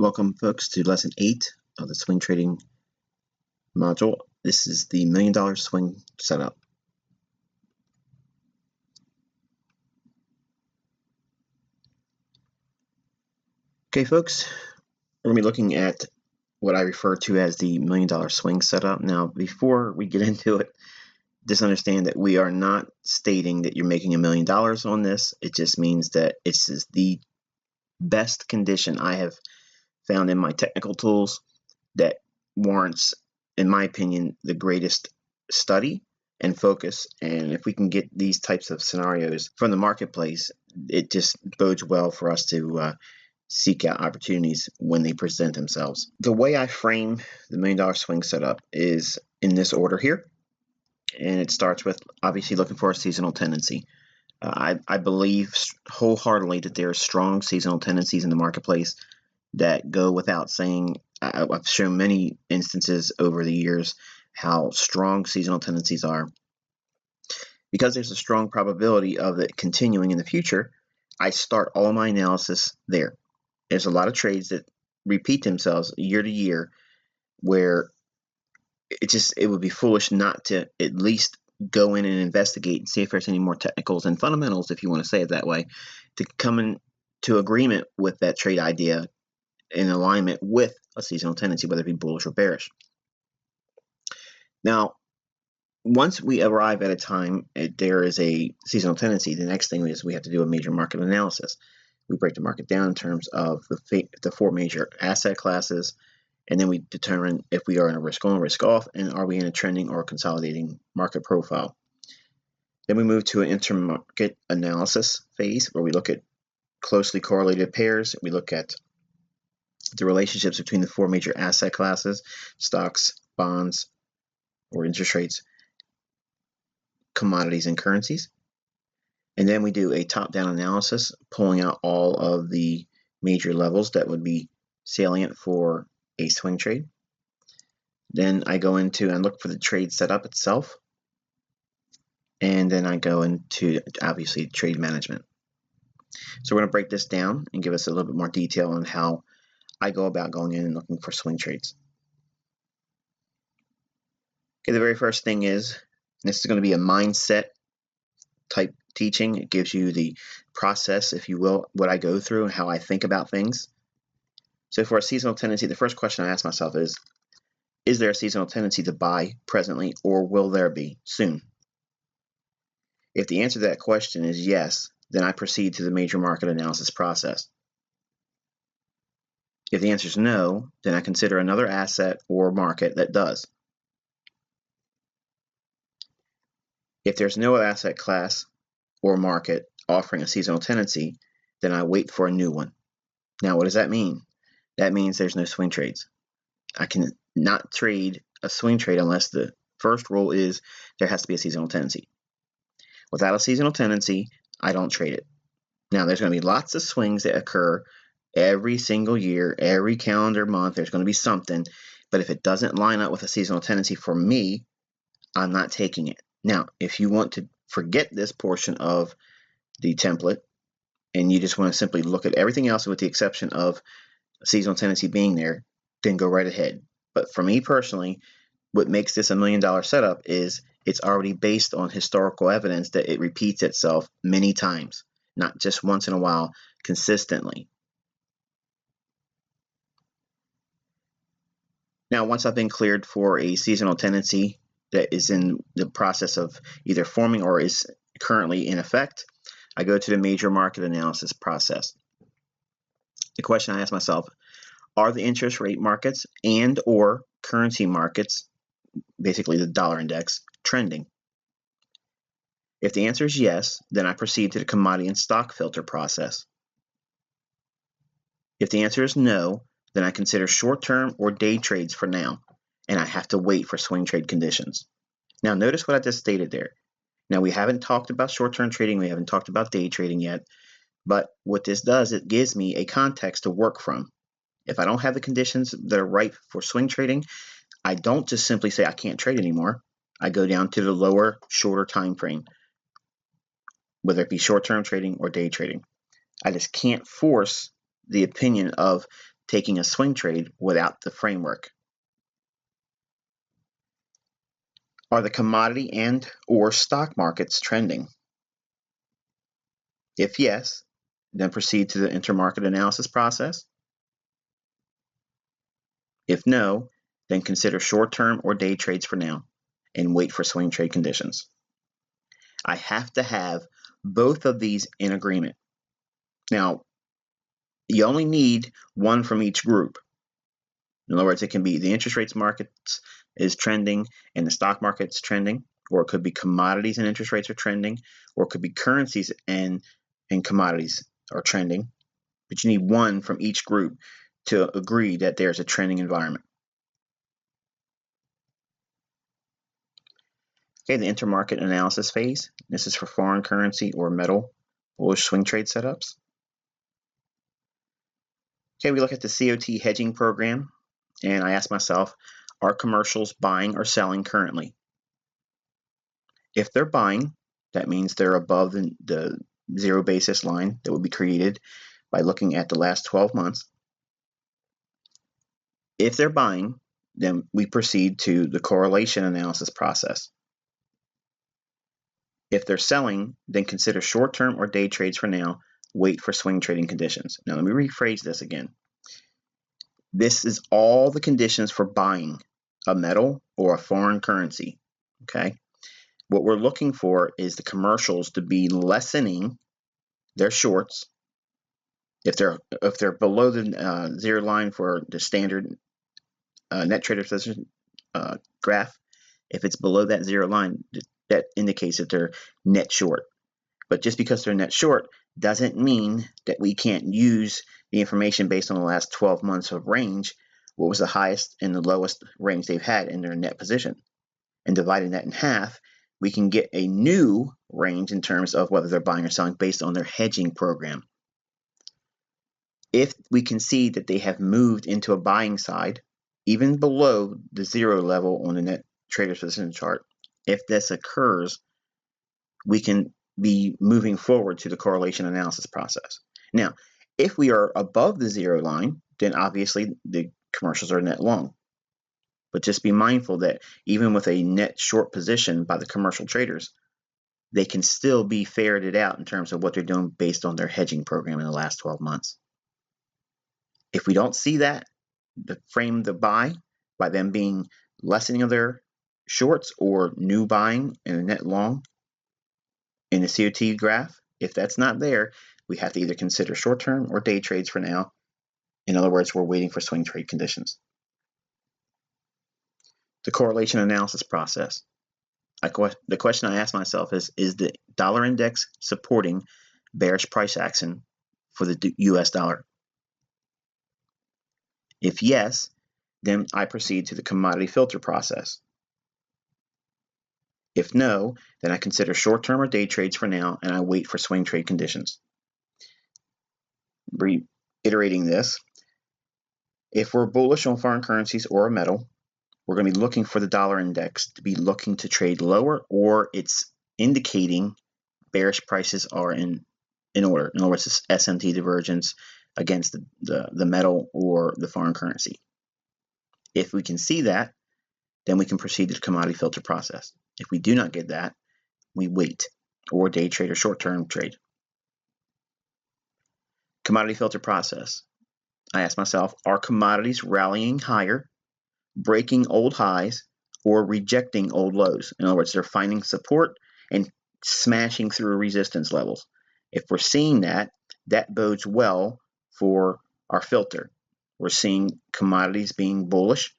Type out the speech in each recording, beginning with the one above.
Welcome, folks, to Lesson 8 of the Swing Trading module. This is the $1 Million Swing Setup. Okay, folks, we're going to be looking at what I refer to as the $1 Million Swing Setup. Now, before we get into it, just understand that we are not stating that you're making $1 million on this. It just means that it's the best condition I have found in my technical tools that warrants, in my opinion, the greatest study and focus. And if we can get these types of scenarios from the marketplace, it just bodes well for us to seek out opportunities when they present themselves. The way I frame the $1 Million Swing Setup is in this order here. And it starts with obviously looking for a seasonal tendency. I believe wholeheartedly that there are strong seasonal tendencies in the marketplace that go without saying. I've shown many instances over the years how strong seasonal tendencies are. Because there's a strong probability of it continuing in the future, I start all my analysis there. There's a lot of trades that repeat themselves year to year where it would be foolish not to at least go in and investigate and see if there's any more technicals and fundamentals, if you want to say it that way, to come into agreement with that trade idea in alignment with a seasonal tendency, whether it be bullish or bearish. Now, once we arrive at a time there is a seasonal tendency, the next thing is we have to do a major market analysis. We break the market down in terms of the four major asset classes, and then we determine if we are in a risk on, risk off, and are we in a trending or consolidating market profile. Then we move to an intermarket analysis phase where we look at closely correlated pairs. We look at the relationships between the four major asset classes: stocks, bonds, or interest rates, commodities, and currencies. And then we do a top-down analysis, pulling out all of the major levels that would be salient for a swing trade. Then I go into and look for the trade setup itself. And then I go into, obviously, trade management. So we're going to break this down and give us a little bit more detail on how I go about going in and looking for swing trades. Okay, the very first thing is, this is going to be a mindset type teaching. It gives you the process, if you will, what I go through and how I think about things. So for a seasonal tendency, the first question I ask myself is there a seasonal tendency to buy presently, or will there be soon? If the answer to that question is yes, then I proceed to the major market analysis process. If the answer is no, then I consider another asset or market that does. If there's no asset class or market offering a seasonal tendency, then I wait for a new one. Now, what does that mean? That means there's no swing trades. I can not trade a swing trade unless the first rule is there has to be a seasonal tendency. Without a seasonal tendency, I don't trade it. Now, there's going to be lots of swings that occur every single year, every calendar month. There's going to be something, but if it doesn't line up with a seasonal tendency for me, I'm not taking it. Now, if you want to forget this portion of the template and you just want to simply look at everything else with the exception of a seasonal tendency being there, then go right ahead. But for me personally, what makes this $1 million setup is it's already based on historical evidence that it repeats itself many times, not just once in a while, consistently. Now, once I've been cleared for a seasonal tendency that is in the process of either forming or is currently in effect, I go to the major market analysis process. The question I ask myself, are the interest rate markets and or currency markets, basically the dollar index, trending? If the answer is yes, then I proceed to the commodity and stock filter process. If the answer is no, then I consider short-term or day trades for now, and I have to wait for swing trade conditions. Now, notice what I just stated there. Now, we haven't talked about short-term trading, we haven't talked about day trading yet, but what this does, it gives me a context to work from. If I don't have the conditions that are right for swing trading, I don't just simply say I can't trade anymore. I go down to the lower, shorter time frame, whether it be short-term trading or day trading. I just can't force the opinion of taking a swing trade without the framework? Are the commodity and or stock markets trending? If yes, then proceed to the intermarket analysis process. If no, then consider short-term or day trades for now and wait for swing trade conditions. I have to have both of these in agreement. Now, you only need one from each group. In other words, it can be the interest rates markets is trending and the stock market's trending, or it could be commodities and interest rates are trending, or it could be currencies and commodities are trending. But you need one from each group to agree that there's a trending environment. Okay, the intermarket analysis phase. This is for foreign currency or metal bullish swing trade setups. Okay, we look at the COT hedging program, and I ask myself, are commercials buying or selling currently? If they're buying, that means they're above the zero basis line that would be created by looking at the last 12 months. If they're buying, then we proceed to the correlation analysis process. If they're selling, then consider short-term or day trades for now. Wait for swing trading conditions. Now let me rephrase this again. This is all the conditions for buying a metal or a foreign currency. Okay. What we're looking for is the commercials to be lessening their shorts. If they're below the zero line for the standard net trader position graph, if it's below that zero line, that indicates that they're net short. But just because they're net short doesn't mean that we can't use the information based on the last 12 months of range, what was the highest and the lowest range they've had in their net position. And dividing that in half, we can get a new range in terms of whether they're buying or selling based on their hedging program. If we can see that they have moved into a buying side, even below the zero level on the net trader's position chart, if this occurs, we can be moving forward to the correlation analysis process. Now, if we are above the zero line, then obviously the commercials are net long. But just be mindful that even with a net short position by the commercial traders, they can still be ferreted out in terms of what they're doing based on their hedging program in the last 12 months. If we don't see that, frame the buy by them being lessening of their shorts or new buying in a net long in the COT graph. If that's not there, we have to either consider short-term or day trades for now. In other words, we're waiting for swing trade conditions. The correlation analysis process. The question I ask myself is the dollar index supporting bearish price action for the US dollar? If yes, then I proceed to the commodity filter process. If no, then I consider short-term or day trades for now, and I wait for swing trade conditions. Reiterating this, if we're bullish on foreign currencies or a metal, we're going to be looking for the dollar index to be looking to trade lower, or it's indicating bearish prices are in order. In other words, it's SMT divergence against the metal or the foreign currency. If we can see that, then we can proceed to the commodity filter process. If we do not get that, we wait, or day trade or short-term trade. Commodity filter process. I ask myself, are commodities rallying higher, breaking old highs, or rejecting old lows? In other words, they're finding support and smashing through resistance levels. If we're seeing that, that bodes well for our filter. We're seeing commodities being bullish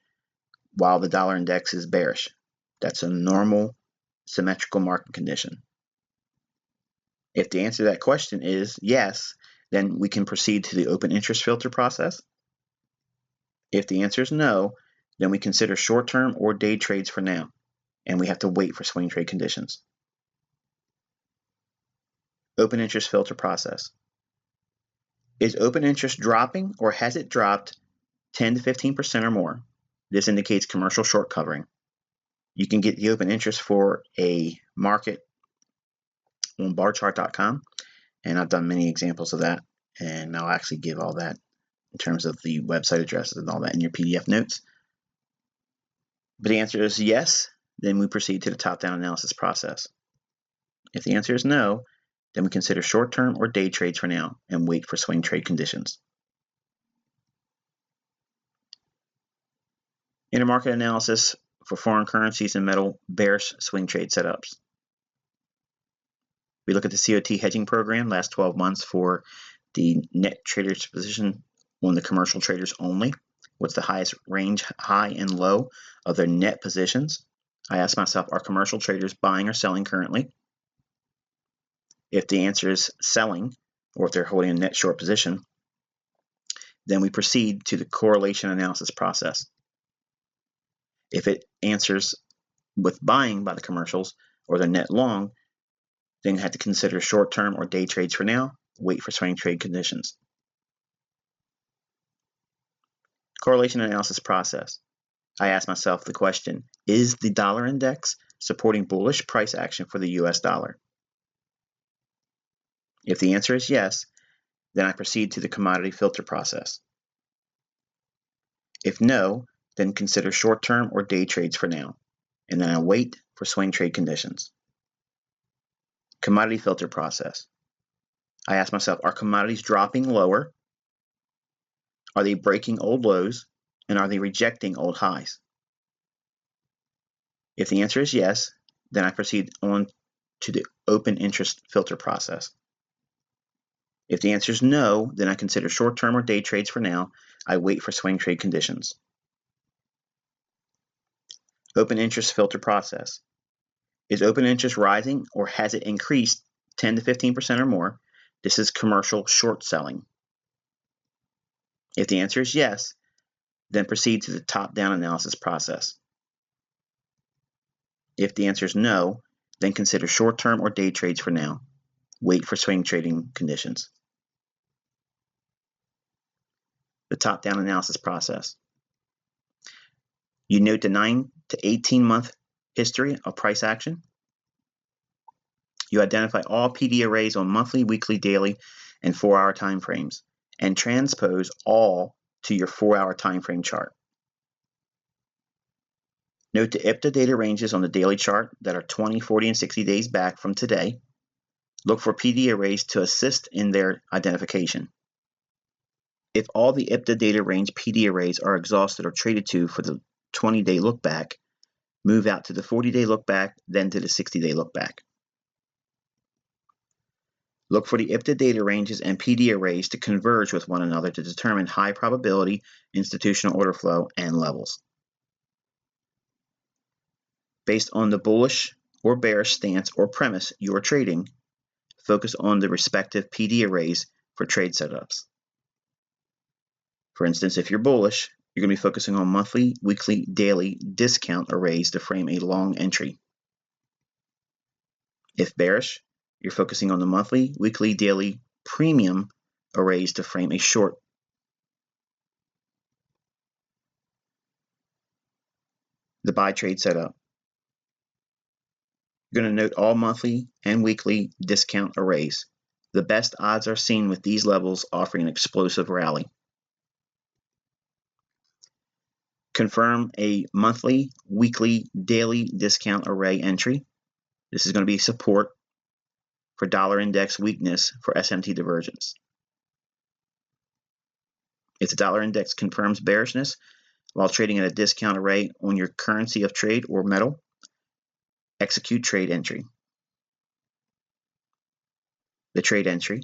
while the dollar index is bearish. That's a normal symmetrical market condition. If the answer to that question is yes, then we can proceed to the open interest filter process. If the answer is no, then we consider short-term or day trades for now, and we have to wait for swing trade conditions. Open interest filter process. Is open interest dropping, or has it dropped 10 to 15% or more? This indicates commercial short covering. You can get the open interest for a market on barchart.com, and I've done many examples of that, and I'll actually give all that in terms of the website addresses and all that in your PDF notes. But the answer is yes, then we proceed to the top-down analysis process. If the answer is no, then we consider short-term or day trades for now and wait for swing trade conditions. Intermarket analysis for foreign currencies and metal bearish swing trade setups. We look at the COT hedging program last 12 months for the net traders position on the commercial traders only. What's the highest range, high and low of their net positions? I ask myself, are commercial traders buying or selling currently? If the answer is selling, or if they're holding a net short position, then we proceed to the correlation analysis process. If it answers with buying by the commercials or the net long, then you have to consider short-term or day trades for now, wait for swing trade conditions. Correlation analysis process. I ask myself the question, is the dollar index supporting bullish price action for the US dollar? If the answer is yes, then I proceed to the commodity filter process. If no, then consider short-term or day trades for now, and then I wait for swing trade conditions. Commodity filter process. I ask myself, are commodities dropping lower? Are they breaking old lows? And are they rejecting old highs? If the answer is yes, then I proceed on to the open interest filter process. If the answer is no, then I consider short-term or day trades for now. I wait for swing trade conditions. Open interest filter process. Is open interest rising or has it increased 10 to 15% or more? This is commercial short selling. If the answer is yes, then proceed to the top-down analysis process. If the answer is no, then consider short-term or day trades for now. Wait for swing trading conditions. The top-down analysis process. You note the 9 to 18-month history of price action. You identify all PD arrays on monthly, weekly, daily, and 4-hour time frames, and transpose all to your 4-hour time frame chart. Note the IPTA data ranges on the daily chart that are 20, 40, and 60 days back from today. Look for PD arrays to assist in their identification. If all the IPTA data range PD arrays are exhausted or traded to for the 20-day look back, move out to the 40-day look back, then to the 60-day look back. Look for the IPTA data ranges and PD arrays to converge with one another to determine high probability institutional order flow and levels. Based on the bullish or bearish stance or premise you are trading, focus on the respective PD arrays for trade setups. For instance, if you're bullish, you're going to be focusing on monthly, weekly, daily discount arrays to frame a long entry. If bearish, you're focusing on the monthly, weekly, daily premium arrays to frame a short. The buy trade setup. You're going to note all monthly and weekly discount arrays. The best odds are seen with these levels offering an explosive rally. Confirm a monthly, weekly, daily discount array entry. This is going to be support for dollar index weakness for SMT divergence. If the dollar index confirms bearishness while trading at a discount array on your currency of trade or metal, execute trade entry. The trade entry.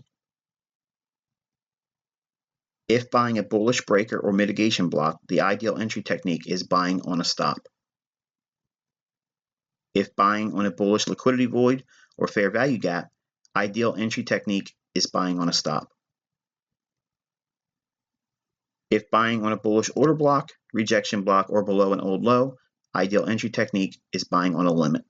If buying a bullish breaker or mitigation block, the ideal entry technique is buying on a stop. If buying on a bullish liquidity void or fair value gap, ideal entry technique is buying on a stop. If buying on a bullish order block, rejection block, or below an old low, ideal entry technique is buying on a limit.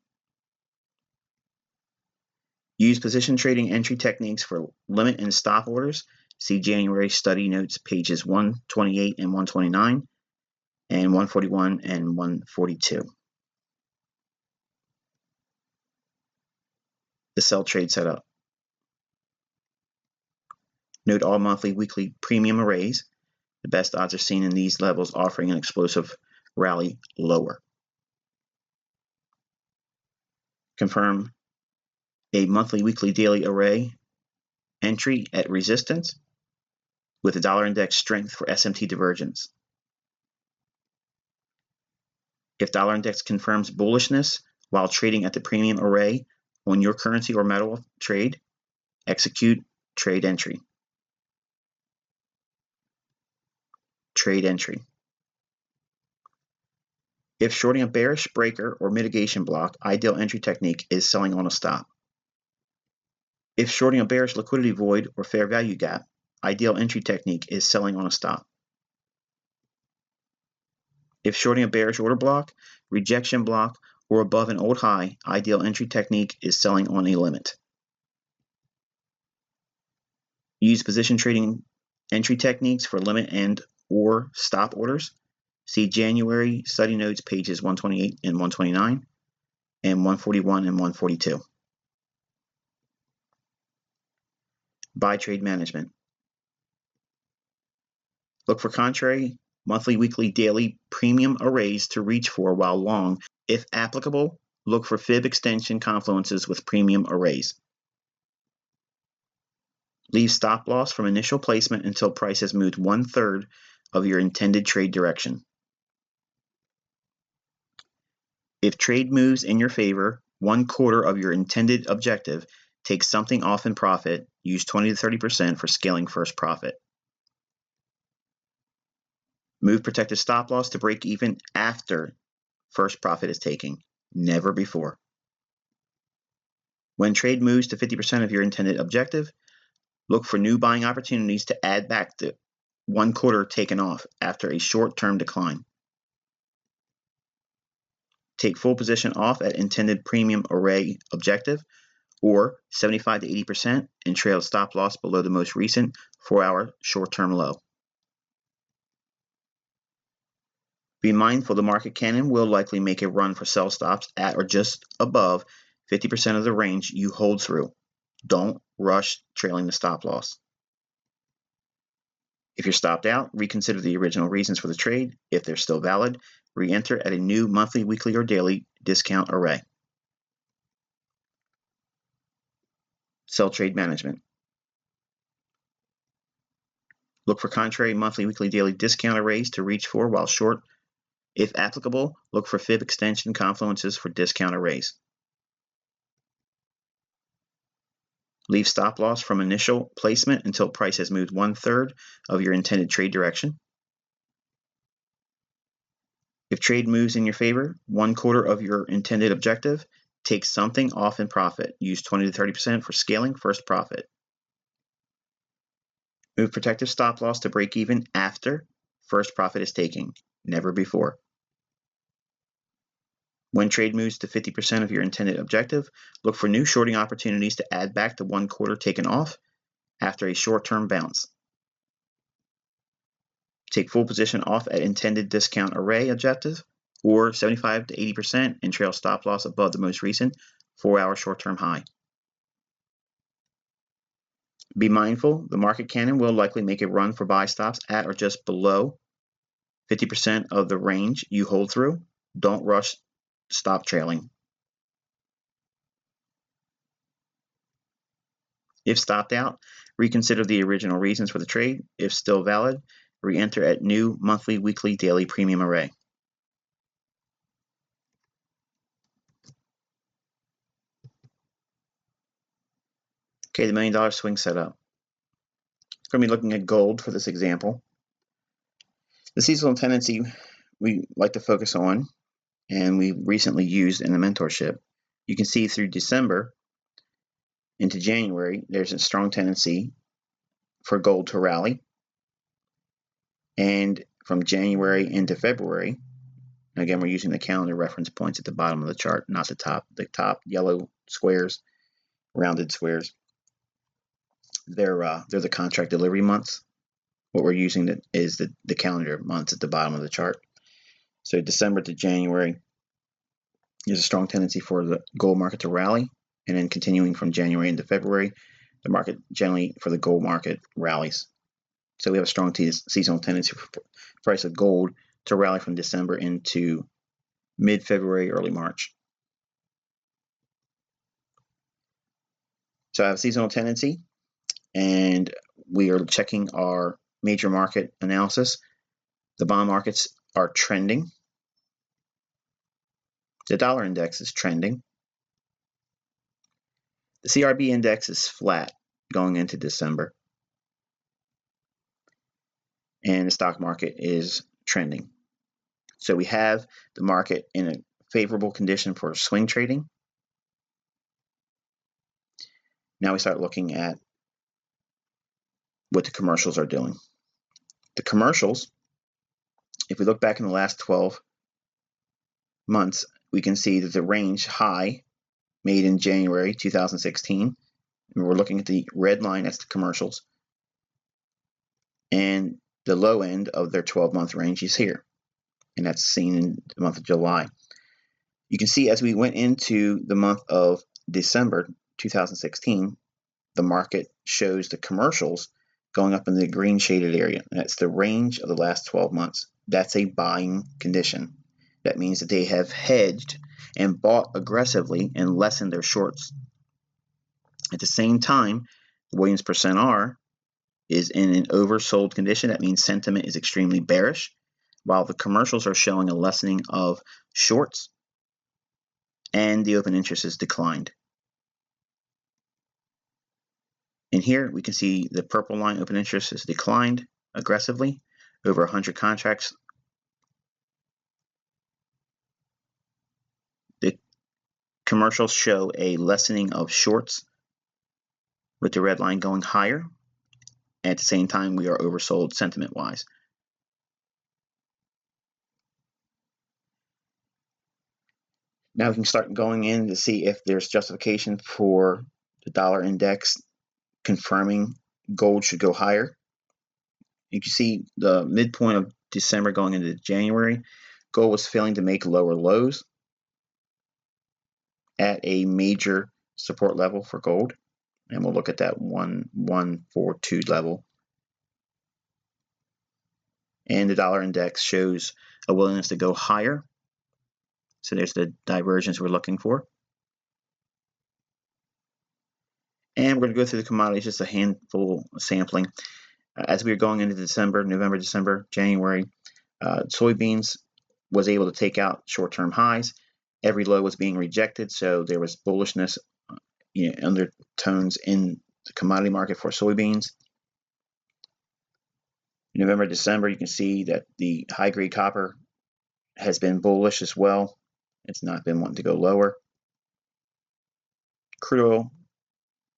Use position trading entry techniques for limit and stop orders. See January study notes pages 128 and 129 and 141 and 142. The sell trade setup. Note all monthly, weekly premium arrays. The best odds are seen in these levels, offering an explosive rally lower. Confirm a monthly, weekly, daily array entry at resistance with a dollar index strength for SMT divergence. If dollar index confirms bullishness while trading at the premium array on your currency or metal trade, execute trade entry. Trade entry. If shorting a bearish breaker or mitigation block, ideal entry technique is selling on a stop. If shorting a bearish liquidity void or fair value gap, ideal entry technique is selling on a stop. If shorting a bearish order block, rejection block, or above an old high, ideal entry technique is selling on a limit. Use position trading entry techniques for limit and or stop orders. See January study notes pages 128 and 129 and 141 and 142. Buy trade management. Look for contrary monthly, weekly, daily premium arrays to reach for while long. If applicable, look for fib extension confluences with premium arrays. Leave stop loss from initial placement until price has moved 1/3 of your intended trade direction. If trade moves in your favor 1/4 of your intended objective, take something off in profit. Use 20 to 30% for scaling first profit. Move protected stop loss to break even after first profit is taken, never before. When trade moves to 50% of your intended objective, look for new buying opportunities to add back the 1/4 taken off after a short-term decline. Take full position off at intended premium array objective or 75 to 80% and trail stop loss below the most recent 4-hour short-term low. Be mindful the market can and will likely make a run for sell stops at or just above 50% of the range you hold through. Don't rush trailing the stop loss. If you're stopped out, reconsider the original reasons for the trade. If they're still valid, re-enter at a new monthly, weekly, or daily discount array. Sell trade management. Look for contrary monthly, weekly, daily discount arrays to reach for while short. If applicable, look for fib extension confluences for discount arrays. Leave stop loss from initial placement until price has moved 1/3 of your intended trade direction. If trade moves in your favor 1/4 of your intended objective, take something off in profit. Use 20 to 30% for scaling first profit. Move protective stop loss to break even after first profit is taken, never before. When trade moves to 50% of your intended objective, look for new shorting opportunities to add back the 1/4 taken off after a short-term bounce. Take full position off at intended discount array objective or 75 to 80% and trail stop loss above the most recent 4-hour short-term high. Be mindful, the market can and will likely make a run for buy stops at or just below 50% of the range you hold through. Don't rush stop trailing. If stopped out, reconsider the original reasons for the trade. If still valid, re-enter at new monthly, weekly, daily premium array. Okay, the $1 million swing setup. We're going to be looking at gold for this example. The seasonal tendency we like to focus on, and we recently used in the mentorship. You can see through December into January, there's a strong tendency for gold to rally. And from January into February, again, we're using the calendar reference points at the bottom of the chart, not the top. The top yellow squares, rounded squares, they're the contract delivery months. What we're using is the calendar months at the bottom of the chart. So December to January, there's a strong tendency for the gold market to rally, and then continuing from January into February, the market generally for the gold market rallies. So we have a strong seasonal tendency for the price of gold to rally from December into mid-February, early March. So I have a seasonal tendency, and we are checking our major market analysis. The bond markets are trending. The dollar index is trending. The CRB index is flat going into December. And the stock market is trending. So we have the market in a favorable condition for swing trading. Now we start looking at what the commercials are doing. The commercials, if we look back in the last 12 months, we can see that the range high made in January 2016, and we're looking at the red line, that's the commercials, and the low end of their 12-month range is here, and that's seen in the month of July. You can see as we went into the month of December 2016, the market shows the commercials going up in the green shaded area. That's the range of the last 12 months. That's a buying condition. That means that they have hedged and bought aggressively and lessened their shorts. At the same time, the Williams percent R is in an oversold condition. That means sentiment is extremely bearish, while the commercials are showing a lessening of shorts and the open interest has declined. And here we can see the purple line open interest has declined aggressively, over 100 contracts. The commercials show a lessening of shorts with the red line going higher. At the same time, we are oversold sentiment-wise. Now we can start going in to see if there's justification for the dollar index confirming gold should go higher. You can see the midpoint of December going into January, gold was failing to make lower lows at a major support level for gold. And we'll look at that 1142 level. And the dollar index shows a willingness to go higher. So there's the divergence we're looking for. And we're going to go through the commodities, just a handful sampling. As we were going into December, November, December, January, soybeans was able to take out short-term highs. Every low was being rejected, so there was bullishness, undertones in the commodity market for soybeans. November, December, you can see that the high-grade copper has been bullish as well. It's not been wanting to go lower. Crude oil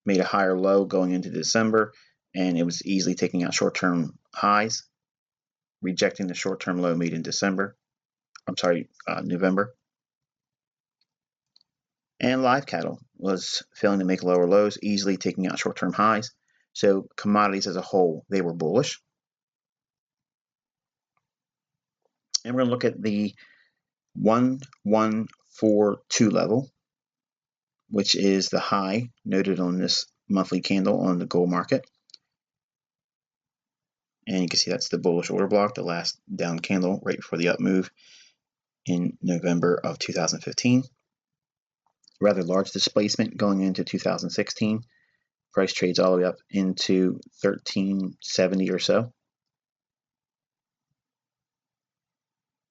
made a higher low going into December, and it was easily taking out short-term highs, rejecting the short-term low made in November. And live cattle was failing to make lower lows, easily taking out short-term highs. So commodities as a whole, they were bullish. And we're going to look at the 1142 level, which is the high noted on this monthly candle on the gold market. And you can see that's the bullish order block, the last down candle right before the up move in November of 2015. Rather large displacement going into 2016. Price trades all the way up into 1370 or so.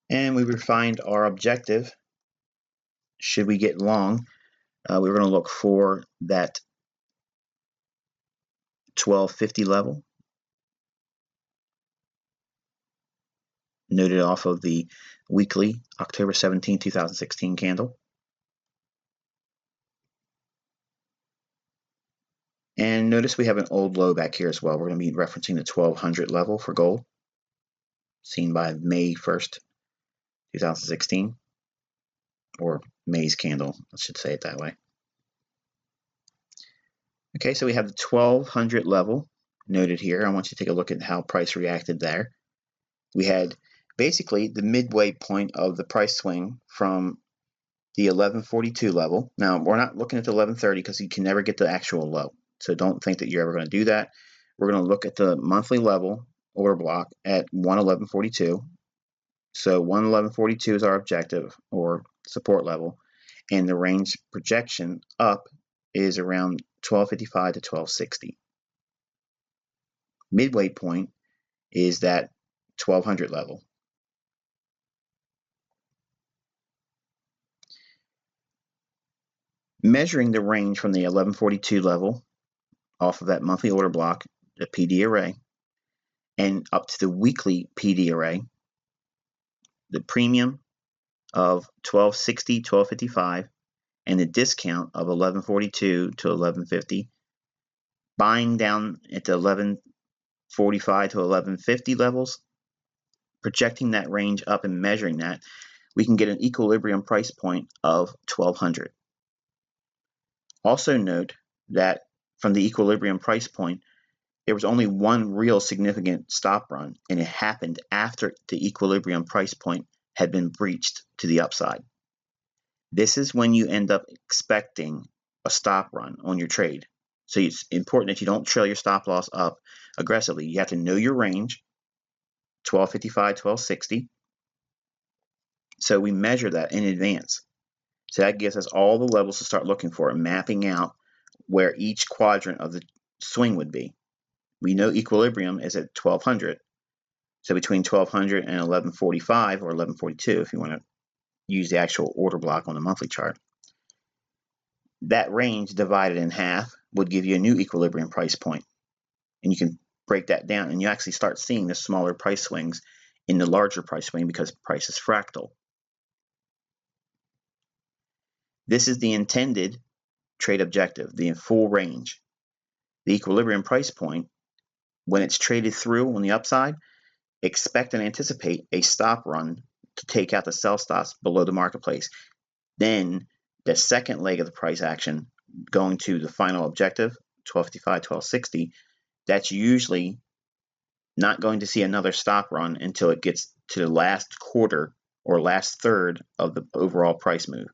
And we refined our objective. Should we get long, we're going to look for that 1250 level, noted off of the weekly October 17, 2016 candle. And notice we have an old low back here as well. We're going to be referencing the 1200 level for gold, seen by May 1st, 2016, or May's candle, I should say it that way. Okay, so we have the 1200 level noted here. I want you to take a look at how price reacted there. We had basically the midway point of the price swing from the 1142 level. Now, we're not looking at the 1130 because you can never get the actual low. So don't think that you're ever going to do that. We're going to look at the monthly level order block at 111.42. So 111.42 is our objective or support level, and the range projection up is around 1255 to 1260. Midway point is that 1200 level. Measuring the range from the 1142 level off of that monthly order block, the PD array, and up to the weekly PD array, the premium of 1260, 1255, and the discount of 1142 to 1150, buying down at the 1145 to 1150 levels, projecting that range up and measuring that, we can get an equilibrium price point of 1200. Also note that from the equilibrium price point, there was only one real significant stop run, and it happened after the equilibrium price point had been breached to the upside. This is when you end up expecting a stop run on your trade. So it's important that you don't trail your stop loss up aggressively. You have to know your range, 1255, 1260. So we measure that in advance. So that gives us all the levels to start looking for and mapping out where each quadrant of the swing would be. We know equilibrium is at 1200. So between 1200 and 1145 or 1142, if you want to use the actual order block on the monthly chart. That range divided in half would give you a new equilibrium price point. And you can break that down and you actually start seeing the smaller price swings in the larger price swing because price is fractal. This is the intended trade objective, the full range. The equilibrium price point, when it's traded through on the upside, expect and anticipate a stop run to take out the sell stops below the marketplace. Then the second leg of the price action going to the final objective, 1255, 1260, that's usually not going to see another stop run until it gets to the last quarter or last third of the overall price move.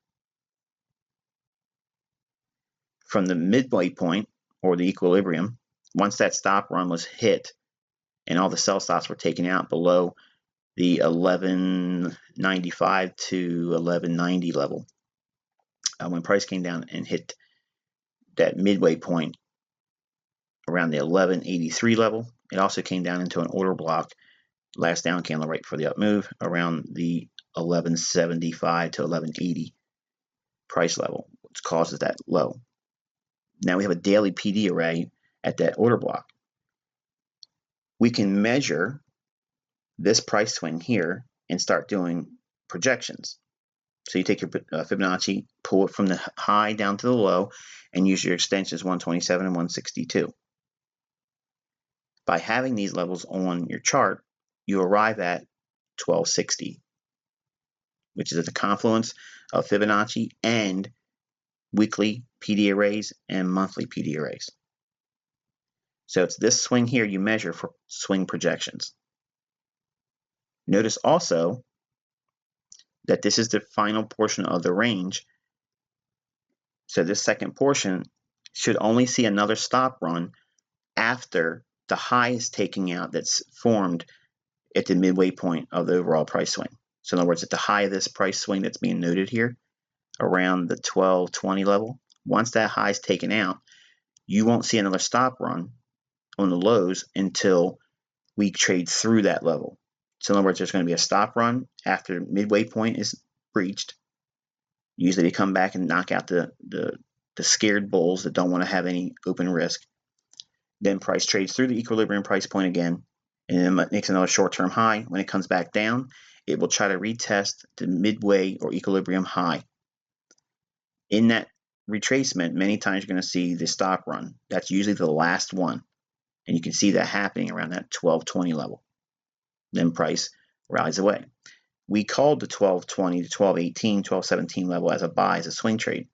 From the midway point or the equilibrium, once that stop run was hit and all the sell stops were taken out below the 1195 to 1190 level, when price came down and hit that midway point around the 1183 level, it also came down into an order block, last down candle right for the up move, around the 1175 to 1180 price level, which causes that low. Now we have a daily PD array at that order block. We can measure this price swing here and start doing projections. So you take your Fibonacci, pull it from the high down to the low, and use your extensions 127 and 162. By having these levels on your chart, you arrive at 1260, which is at the confluence of Fibonacci and weekly PD arrays and monthly PD arrays. So it's this swing here you measure for swing projections. Notice also that this is the final portion of the range. So this second portion should only see another stop run after the high is taking out that's formed at the midway point of the overall price swing. So in other words, at the high of this price swing that's being noted here, around the 1220 level, once that high is taken out, you won't see another stop run on the lows until we trade through that level. So in other words, there's going to be a stop run after midway point is breached. Usually they come back and knock out the scared bulls that don't want to have any open risk. Then price trades through the equilibrium price point again, and then it makes another short-term high. When it comes back down, it will try to retest the midway or equilibrium high. In that retracement, many times you're going to see the stop run. That's usually the last one, and you can see that happening around that 1220 level. Then price rallies away. We called the 1220 to 1218, 1217 level as a buy, as a swing trade.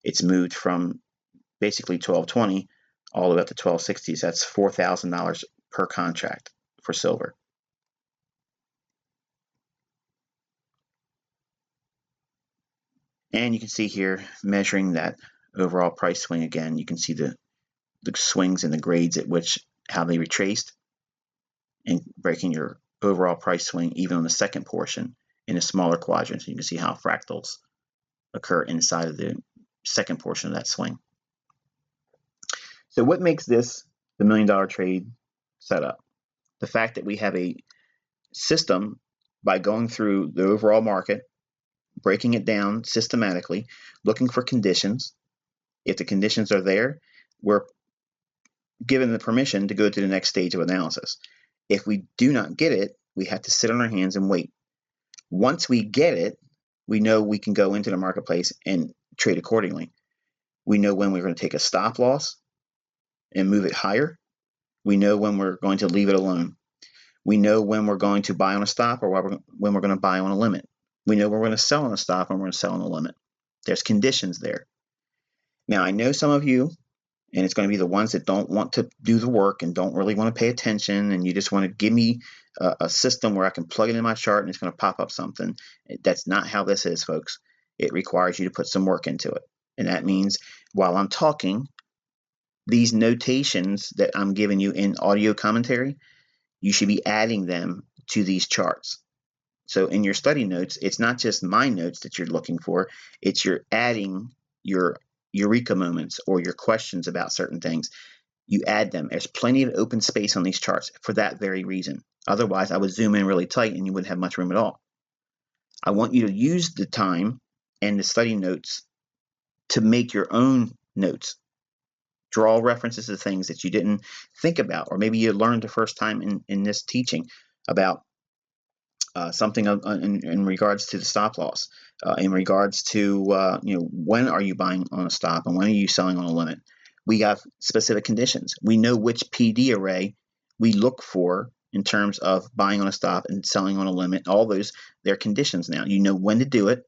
It's moved from basically 1220 all the way up to 1260. So that's $4,000 per contract for silver. And you can see here, measuring that overall price swing again, you can see the swings and the grades at which how they retraced. and breaking your overall price swing even on the second portion in a smaller quadrant. So you can see how fractals occur inside of the second portion of that swing. So what makes this the $1 million trade setup? The fact that we have a system by going through the overall market, breaking it down systematically, looking for conditions. If the conditions are there, we're given the permission to go to the next stage of analysis. If we do not get it, we have to sit on our hands and wait. Once we get it, we know we can go into the marketplace and trade accordingly. We know when we're going to take a stop loss and move it higher. We know when we're going to leave it alone. We know when we're going to buy on a stop or when we're going to buy on a limit. We know when we're going to sell on a stop and we're going to sell on a limit. There's conditions there. Now, I know some of you, and it's going to be the ones that don't want to do the work and don't really want to pay attention, and you just want to give me a system where I can plug it in my chart and it's going to pop up something. That's not how this is, folks. It requires you to put some work into it. And that means while I'm talking, these notations that I'm giving you in audio commentary, you should be adding them to these charts. So in your study notes, it's not just my notes that you're looking for, it's you're adding your eureka moments or your questions about certain things. You add them. There's plenty of open space on these charts for that very reason. Otherwise, I would zoom in really tight and you wouldn't have much room at all. I want you to use the time and the study notes to make your own notes. Draw references to things that you didn't think about, or maybe you learned the first time in this teaching about something in regards to the stop loss, in regards to when are you buying on a stop and when are you selling on a limit. We have specific conditions. We know which PD array we look for in terms of buying on a stop and selling on a limit. All those, they're conditions now. You know when to do it,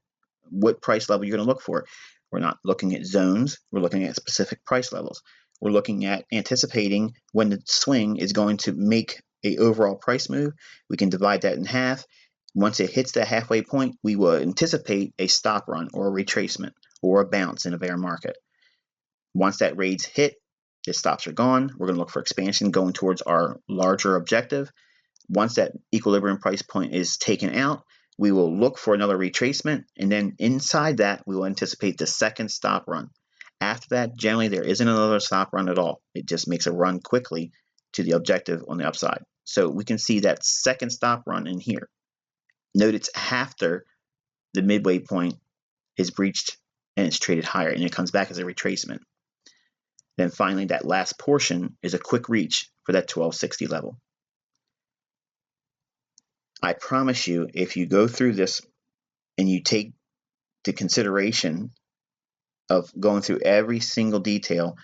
what price level you're going to look for. We're not looking at zones. We're looking at specific price levels. We're looking at anticipating when the swing is going to make an overall price move. We can divide that in half. Once it hits that halfway point, we will anticipate a stop run or a retracement or a bounce in a bear market. Once that rate's hit, the stops are gone. We're going to look for expansion going towards our larger objective. Once that equilibrium price point is taken out, we will look for another retracement, and then inside that, we will anticipate the second stop run. After that, generally, there isn't another stop run at all. It just makes a run quickly to the objective on the upside. So we can see that second stop run in here. Note it's after the midway point is breached and it's traded higher, and it comes back as a retracement. Then finally, that last portion is a quick reach for that 1260 level. I promise you, if you go through this and you take the consideration of going through every single detail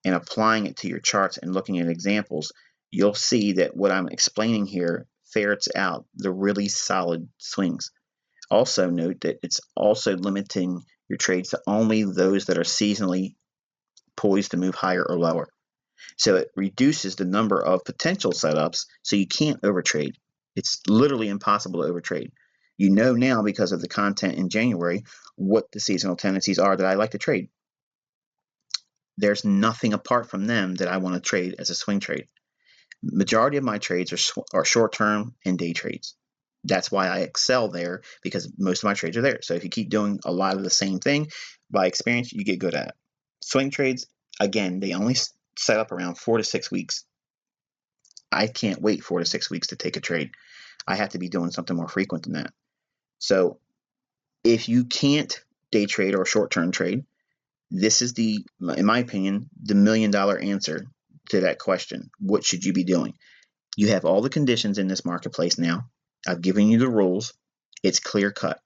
and applying it to your charts and looking at examples, you'll see that what I'm explaining here ferrets out the really solid swings. Also note that it's also limiting your trades to only those that are seasonally poised to move higher or lower. So it reduces the number of potential setups, so you can't overtrade. It's literally impossible to overtrade. You know now, because of the content in January, what the seasonal tendencies are that I like to trade. There's nothing apart from them that I want to trade as a swing trade. Majority of my trades are short-term and day trades. That's why I excel there, because most of my trades are there. So if you keep doing a lot of the same thing, by experience, you get good at it. Swing trades, again, they only set up around 4 to 6 weeks. I can't wait 4 to 6 weeks to take a trade. I have to be doing something more frequent than that. So if you can't day trade or short-term trade, this is in my opinion, the $1 million answer to that question. What should you be doing? You have all the conditions in this marketplace now. I've given you the rules. It's clear cut.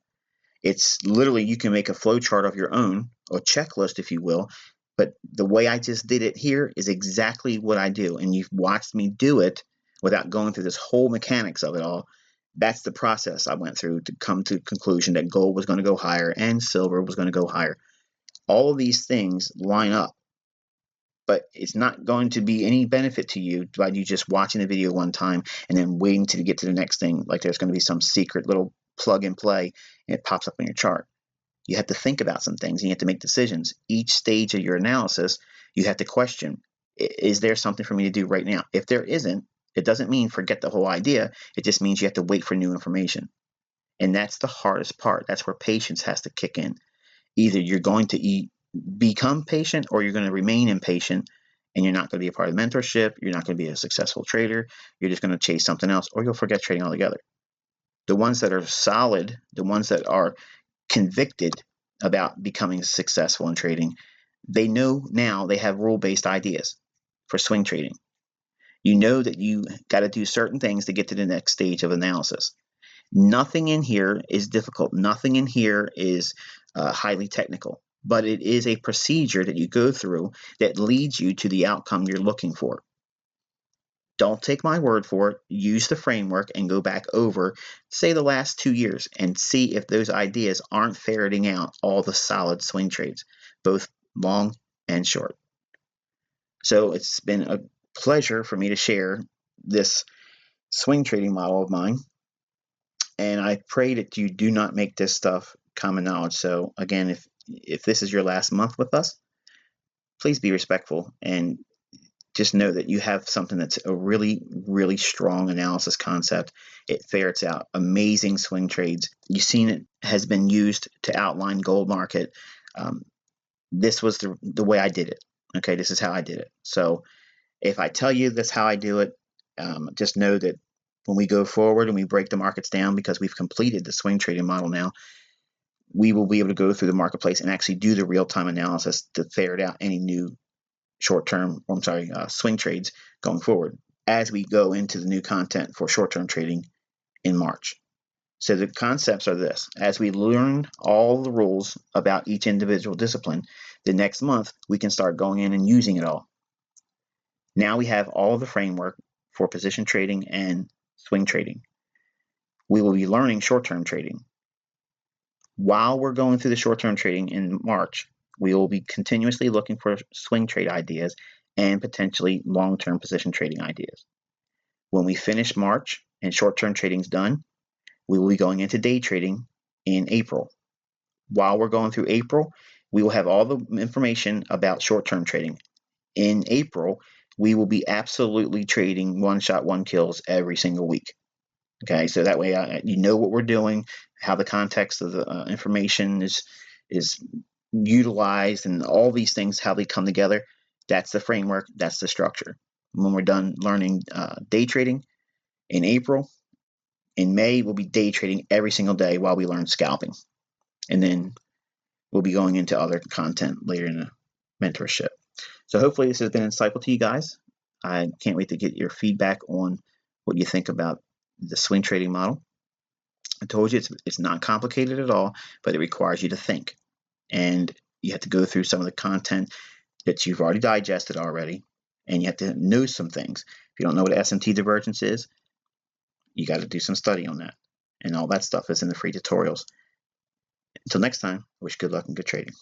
It's literally, you can make a flow chart of your own, or checklist if you will, but the way I just did it here is exactly what I do, and you've watched me do it without going through this whole mechanics of it all. That's the process I went through to come to the conclusion that gold was going to go higher and silver was going to go higher. All of these things line up, but it's not going to be any benefit to you by you just watching the video one time and then waiting to get to the next thing, like there's going to be some secret little plug and play and it pops up on your chart. You have to think about some things and you have to make decisions. Each stage of your analysis, you have to question, is there something for me to do right now? If there isn't, It doesn't mean forget the whole idea. It just means you have to wait for new information. And that's the hardest part. That's where patience has to kick in. Either you're going to become patient or you're going to remain impatient, and you're not going to be a part of the mentorship. You're not going to be a successful trader. You're just going to chase something else, or you'll forget trading altogether. The ones that are solid, the ones that are convicted about becoming successful in trading, they know now they have rule-based ideas for swing trading. You know that you got to do certain things to get to the next stage of analysis. Nothing in here is difficult. Nothing in here is highly technical, but it is a procedure that you go through that leads you to the outcome you're looking for. Don't take my word for it. Use the framework and go back over, say, the last 2 years and see if those ideas aren't ferreting out all the solid swing trades, both long and short. So it's been a pleasure for me to share this swing trading model of mine. And I pray that you do not make this stuff common knowledge. So again, if this is your last month with us, please be respectful and just know that you have something that's a really, really strong analysis concept. It ferrets out amazing swing trades. You've seen it has been used to outline gold market. This was the way I did it. Okay, this is how I did it. So if I tell you that's how I do it, just know that when we go forward and we break the markets down, because we've completed the swing trading model now, we will be able to go through the marketplace and actually do the real-time analysis to ferret out any new swing trades going forward as we go into the new content for short-term trading in March. So the concepts are this: as we learn all the rules about each individual discipline, the next month we can start going in and using it all. Now we have all the framework for position trading and swing trading. We will be learning short-term trading. While we're going through the short-term trading in March, we will be continuously looking for swing trade ideas and potentially long-term position trading ideas. When we finish March and short-term trading is done, we will be going into day trading in April. While we're going through April, we will have all the information about short-term trading. In April, we will be absolutely trading one-shot, one-kills every single week. Okay, so that way you know what we're doing, how the context of the information is utilized, and all these things, how they come together. That's the framework, that's the structure. When we're done learning day trading in April, in May, we'll be day trading every single day while we learn scalping. And then we'll be going into other content later in the mentorship. So hopefully this has been insightful to you guys. I can't wait to get your feedback on what you think about the swing trading model. I told you it's not complicated at all, but it requires you to think. And you have to go through some of the content that you've already digested already, and you have to know some things. If you don't know what SMT divergence is, you got to do some study on that. And all that stuff is in the free tutorials. Until next time, I wish good luck and good trading.